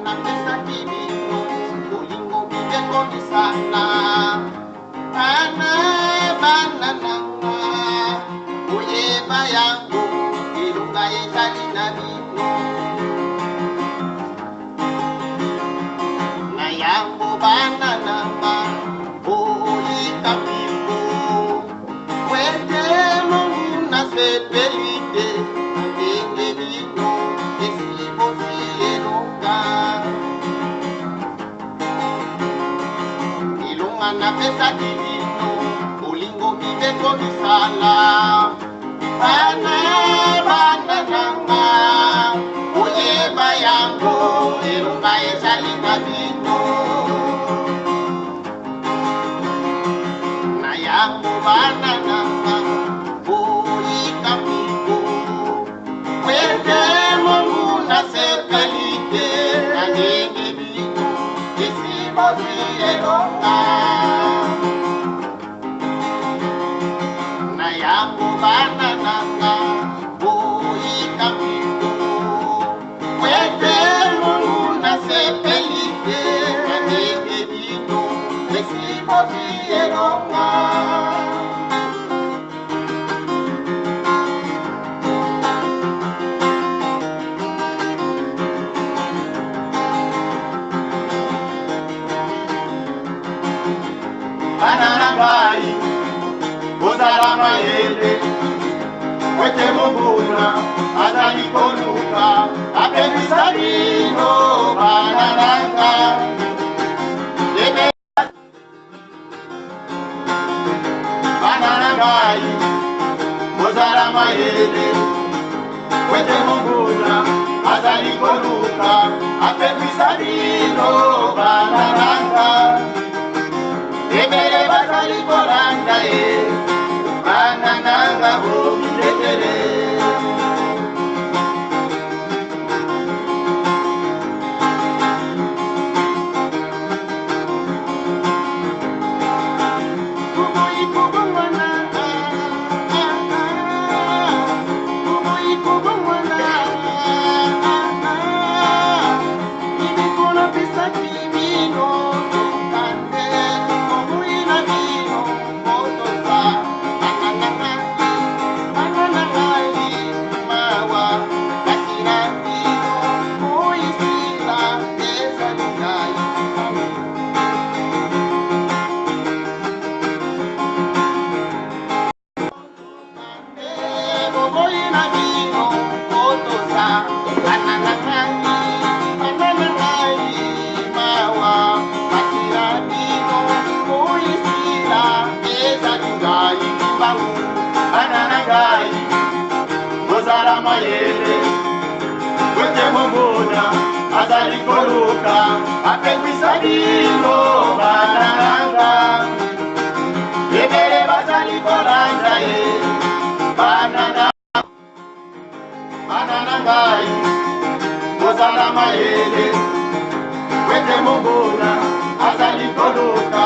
na pesa kibino ulingo bibeko misana ana banana uyeba yangu ilunga yetali na bino na yangu banana oyika pipo wete mungu na sepelite ndenge bino na pesa kibino ulingo bibeko misala bana nanga uyeba yango elunga ezali na bino na yango bana nanga oyika pipo wete mungu na sepelite na ndenge bino esimosi elonga yangu bana nanga oyika pipo wete mungu na sepelite na ndenge bino esimosi elonga bana nangai ozala mayele wete monguna azali koluka apemisa bino bana nanga bana nangai ozala mayele wete monguna azali koluka apemisa bino bana nanga ebele bazali kolanda bana nanga omiletele wete monguna azali koluka apemisa bino bana nanga ebele bazali kolanda bana nangai ozala mayele wete monguna azali koluka